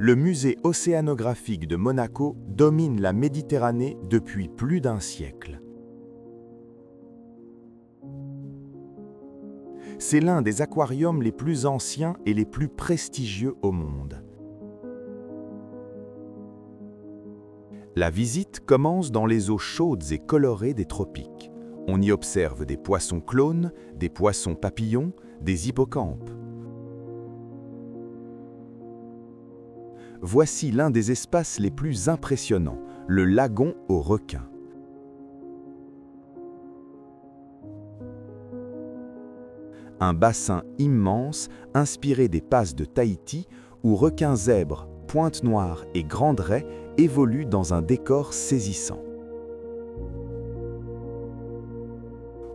Le musée océanographique de Monaco domine la Méditerranée depuis plus d'un siècle. C'est l'un des aquariums les plus anciens et les plus prestigieux au monde. La visite commence dans les eaux chaudes et colorées des tropiques. On y observe des poissons clones, des poissons papillons, des hippocampes. Voici l'un des espaces les plus impressionnants, le lagon aux requins. Un bassin immense inspiré des passes de Tahiti où requins zèbres, pointes noires et grandes raies évoluent dans un décor saisissant.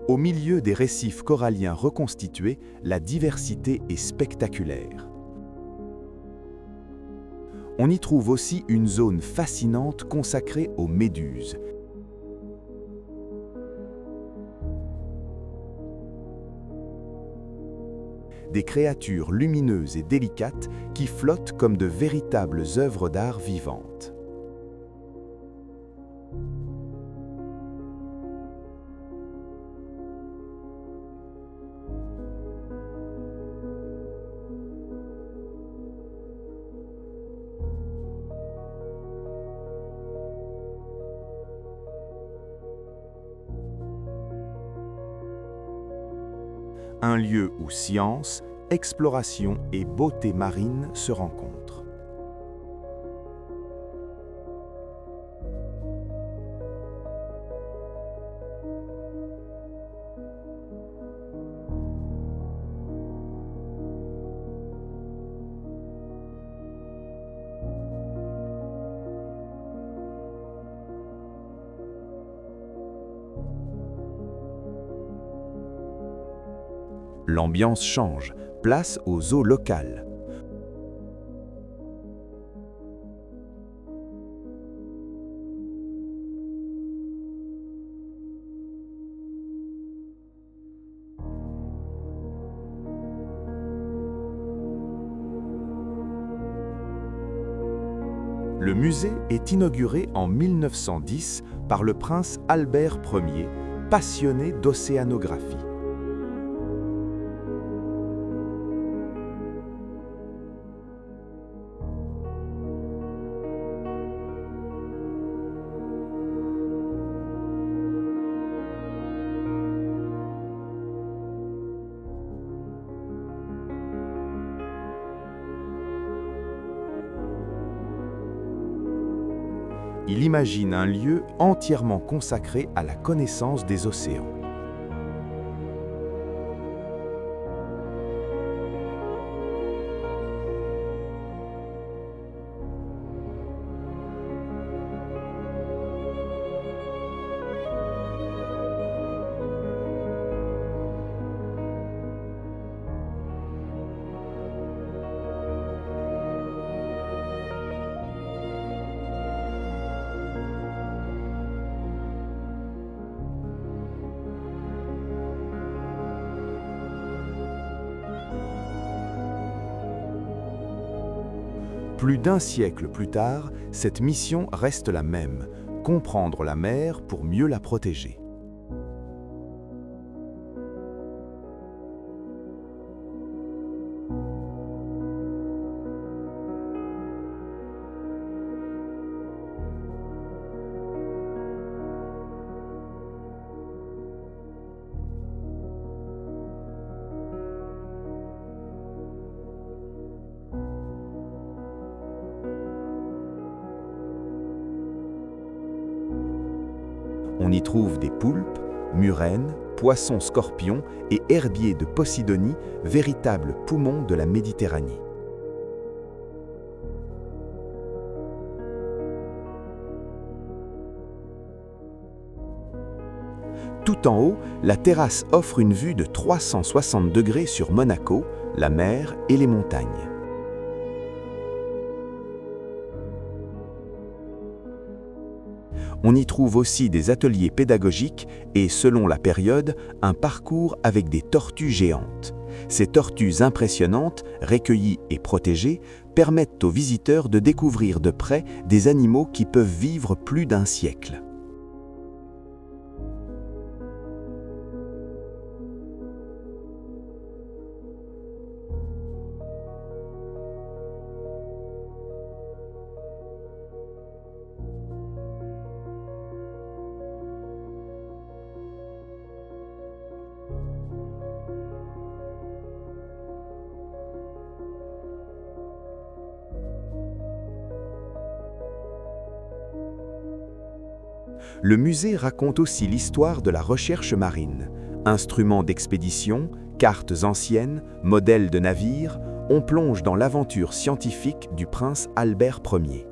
Au milieu des récifs coralliens reconstitués, la diversité est spectaculaire. On y trouve aussi une zone fascinante consacrée aux méduses. Des créatures lumineuses et délicates qui flottent comme de véritables œuvres d'art vivantes. Un lieu où science, exploration et beauté marine se rencontrent. L'ambiance change, place aux eaux locales. Le musée est inauguré en 1910 par le prince Albert Ier, passionné d'océanographie. Il imagine un lieu entièrement consacré à la connaissance des océans. Plus d'un siècle plus tard, cette mission reste la même, comprendre la mer pour mieux la protéger. On y trouve des poulpes, murènes, poissons scorpions et herbiers de Posidonie, véritables poumons de la Méditerranée. Tout en haut, la terrasse offre une vue de 360 degrés sur Monaco, la mer et les montagnes. On y trouve aussi des ateliers pédagogiques et, selon la période, un parcours avec des tortues géantes. Ces tortues impressionnantes, recueillies et protégées, permettent aux visiteurs de découvrir de près des animaux qui peuvent vivre plus d'un siècle. Le musée raconte aussi l'histoire de la recherche marine. Instruments d'expédition, cartes anciennes, modèles de navires, on plonge dans l'aventure scientifique du prince Albert Ier.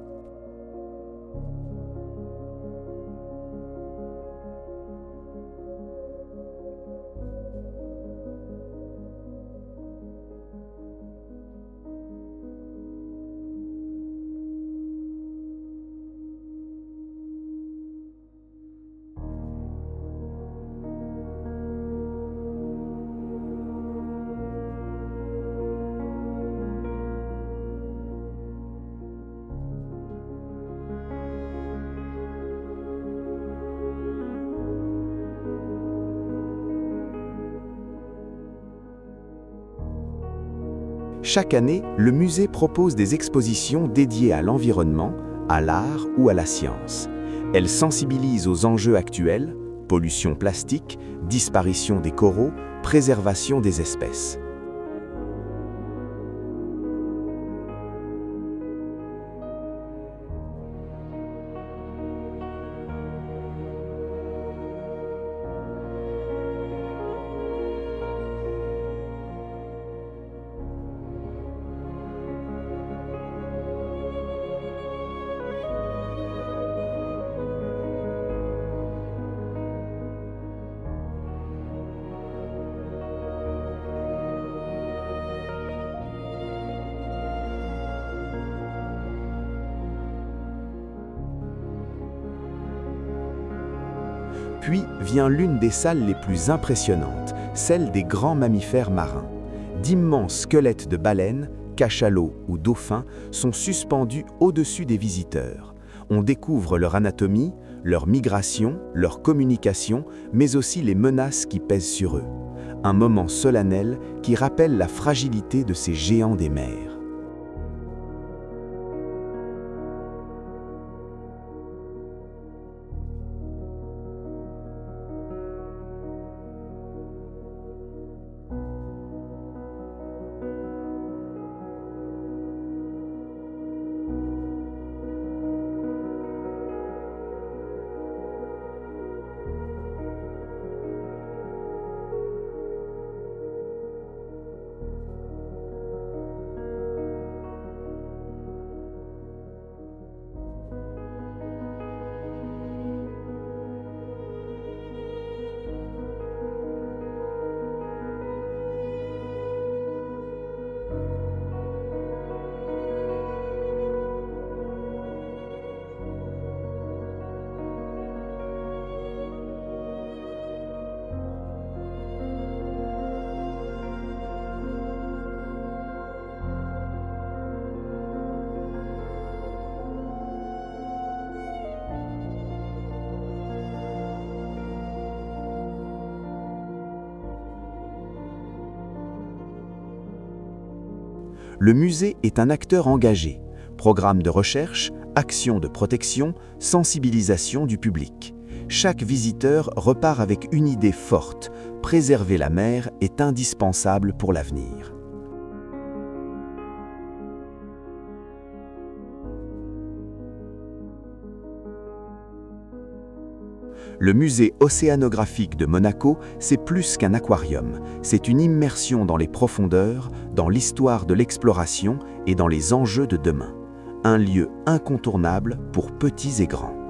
Chaque année, le musée propose des expositions dédiées à l'environnement, à l'art ou à la science. Elles sensibilisent aux enjeux actuels, pollution plastique, disparition des coraux, préservation des espèces. Puis vient l'une des salles les plus impressionnantes, celle des grands mammifères marins. D'immenses squelettes de baleines, cachalots ou dauphins sont suspendus au-dessus des visiteurs. On découvre leur anatomie, leur migration, leur communication, mais aussi les menaces qui pèsent sur eux. Un moment solennel qui rappelle la fragilité de ces géants des mers. Le musée est un acteur engagé. Programme de recherche, actions de protection, sensibilisation du public. Chaque visiteur repart avec une idée forte. Préserver la mer est indispensable pour l'avenir. Le musée océanographique de Monaco, c'est plus qu'un aquarium. C'est une immersion dans les profondeurs, dans l'histoire de l'exploration et dans les enjeux de demain. Un lieu incontournable pour petits et grands.